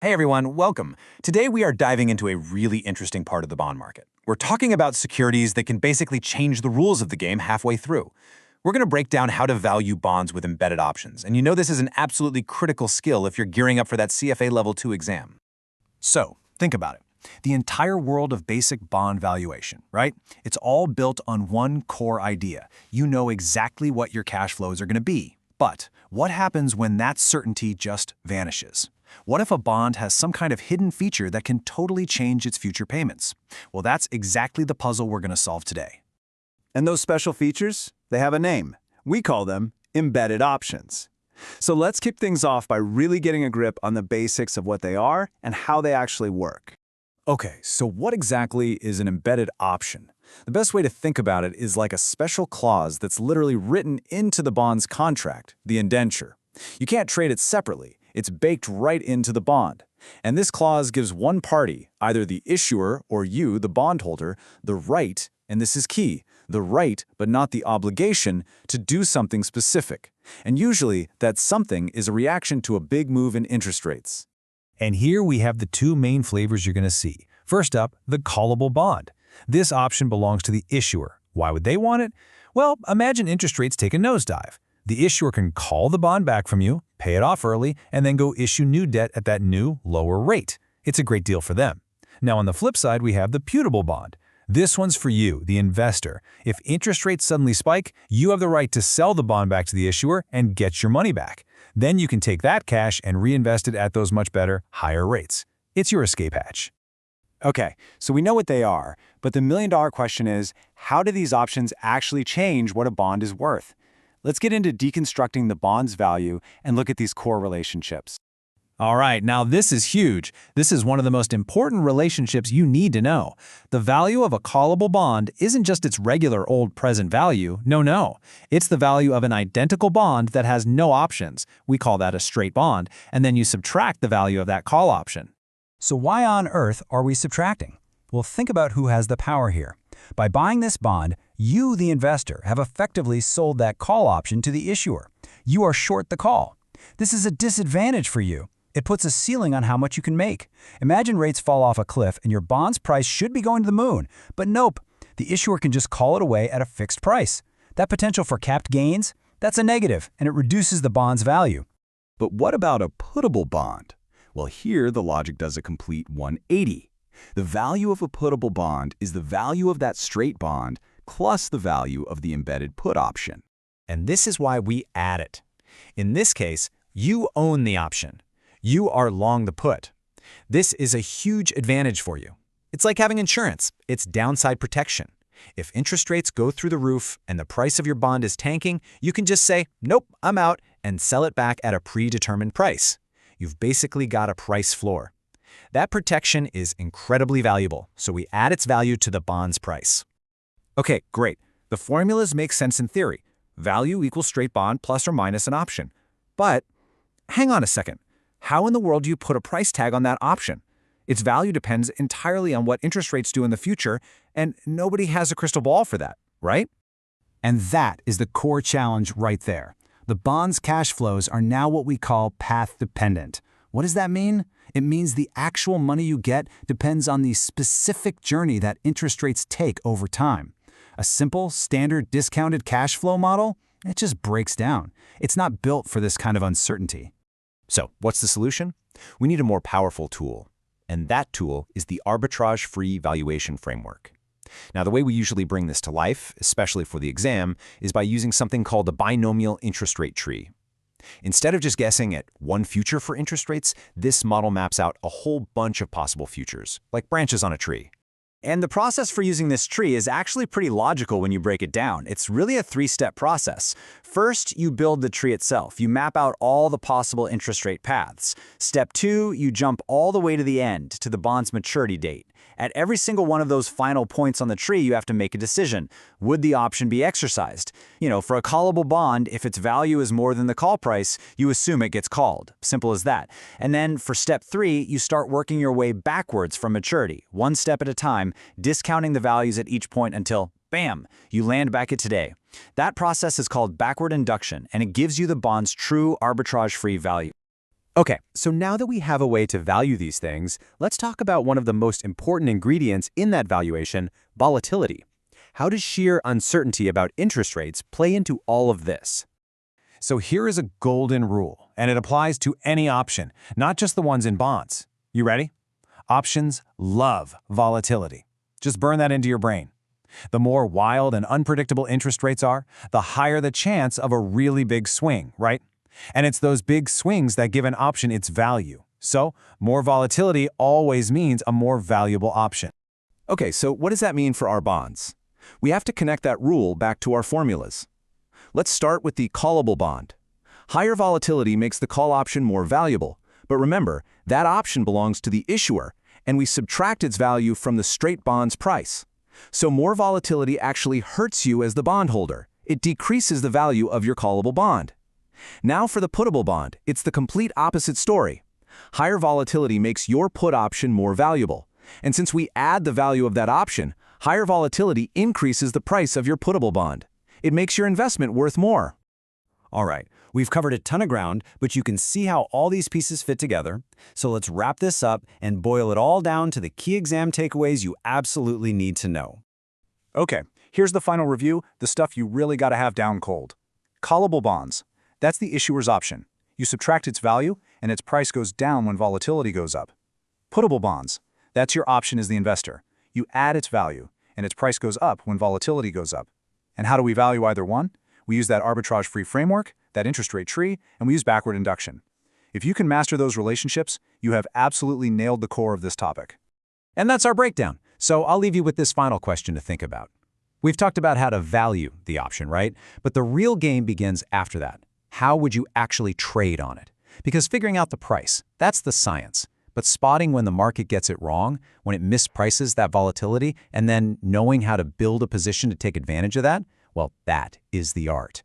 Hey everyone, welcome. Today we are diving into a really interesting part of the bond market. We're talking about securities that can basically change the rules of the game halfway through. We're going to break down how to value bonds with embedded options, and you know this is an absolutely critical skill if you're gearing up for that CFA Level 2 exam. So, think about it. The entire world of basic bond valuation, right? It's all built on one core idea. You know exactly what your cash flows are going to be. But what happens when that certainty just vanishes? What if a bond has some kind of hidden feature that can totally change its future payments? Well, that's exactly the puzzle we're going to solve today. And those special features, they have a name. We call them embedded options. So let's kick things off by really getting a grip on the basics of what they are and how they actually work. Okay, so what exactly is an embedded option? The best way to think about it is like a special clause that's literally written into the bond's contract, the indenture. You can't trade it separately. It's baked right into the bond. And this clause gives one party, either the issuer or you, the bondholder, the right, and this is key, the right but not the obligation to do something specific. And usually that something is a reaction to a big move in interest rates. And here we have the two main flavors you're going to see. First up, the callable bond. This option belongs to the issuer. Why would they want it? Well, imagine interest rates take a nosedive. The issuer can call the bond back from you, pay it off early, and then go issue new debt at that new, lower rate. It's a great deal for them. Now on the flip side, we have the putable bond. This one's for you, the investor. If interest rates suddenly spike, you have the right to sell the bond back to the issuer and get your money back. Then you can take that cash and reinvest it at those much better, higher rates. It's your escape hatch. Okay, so we know what they are, but the million-dollar question is, how do these options actually change what a bond is worth? Let's get into deconstructing the bond's value and look at these core relationships. All right, now this is huge. This is one of the most important relationships you need to know. The value of a callable bond isn't just its regular old present value. No. It's the value of an identical bond that has no options. We call that a straight bond, and then you subtract the value of that call option. So why on earth are we subtracting? Well, think about who has the power here. By buying this bond, you, the investor, have effectively sold that call option to the issuer. You are short the call. This is a disadvantage for you. It puts a ceiling on how much you can make. Imagine rates fall off a cliff and your bond's price should be going to the moon. But nope, the issuer can just call it away at a fixed price. That potential for capped gains, that's a negative, and it reduces the bond's value. But what about a putable bond? Well, here the logic does a complete 180. The value of a putable bond is the value of that straight bond plus the value of the embedded put option. And this is why we add it. In this case, you own the option. You are long the put. This is a huge advantage for you. It's like having insurance. It's downside protection. If interest rates go through the roof and the price of your bond is tanking, you can just say, nope, I'm out, and sell it back at a predetermined price. You've basically got a price floor. That protection is incredibly valuable, so we add its value to the bond's price. Okay, great. The formulas make sense in theory. Value equals straight bond plus or minus an option. But hang on a second. How in the world do you put a price tag on that option? Its value depends entirely on what interest rates do in the future, and nobody has a crystal ball for that, right? And that is the core challenge right there. The bond's cash flows are now what we call path-dependent. What does that mean? It means the actual money you get depends on the specific journey that interest rates take over time. A simple, standard discounted cash flow model, it just breaks down. It's not built for this kind of uncertainty. So, what's the solution? We need a more powerful tool, and that tool is the arbitrage-free valuation framework. Now, the way we usually bring this to life, especially for the exam, is by using something called a binomial interest rate tree. Instead of just guessing at one future for interest rates, this model maps out a whole bunch of possible futures, like branches on a tree. And the process for using this tree is actually pretty logical when you break it down. It's really a three-step process. First, you build the tree itself. You map out all the possible interest rate paths. Step 2, you jump all the way to the end, to the bond's maturity date. At every single one of those final points on the tree, you have to make a decision. Would the option be exercised? For a callable bond, if its value is more than the call price, you assume it gets called. Simple as that. And then for step 3, you start working your way backwards from maturity, one step at a time, discounting the values at each point until, bam, you land back at today. That process is called backward induction, and it gives you the bond's true arbitrage-free value. Okay, so now that we have a way to value these things, let's talk about one of the most important ingredients in that valuation, volatility. How does sheer uncertainty about interest rates play into all of this? So here is a golden rule, and it applies to any option, not just the ones in bonds. You ready? Options love volatility. Just burn that into your brain. The more wild and unpredictable interest rates are, the higher the chance of a really big swing, right? And it's those big swings that give an option its value. So, more volatility always means a more valuable option. Okay, so what does that mean for our bonds? We have to connect that rule back to our formulas. Let's start with the callable bond. Higher volatility makes the call option more valuable, but remember, that option belongs to the issuer, and we subtract its value from the straight bond's price. So more volatility actually hurts you as the bondholder. It decreases the value of your callable bond. Now for the putable bond, it's the complete opposite story. Higher volatility makes your put option more valuable. And since we add the value of that option, higher volatility increases the price of your putable bond. It makes your investment worth more. All right, we've covered a ton of ground, but you can see how all these pieces fit together. So let's wrap this up and boil it all down to the key exam takeaways you absolutely need to know. Okay, here's the final review, the stuff you really got to have down cold. Callable bonds. That's the issuer's option. You subtract its value, and its price goes down when volatility goes up. Putable bonds. That's your option as the investor. You add its value, and its price goes up when volatility goes up. And how do we value either one? We use that arbitrage-free framework, that interest rate tree, and we use backward induction. If you can master those relationships, you have absolutely nailed the core of this topic. And that's our breakdown. So I'll leave you with this final question to think about. We've talked about how to value the option, right? But the real game begins after that. How would you actually trade on it? Because figuring out the price, that's the science. But spotting when the market gets it wrong, when it misprices that volatility, and then knowing how to build a position to take advantage of that, well, that is the art.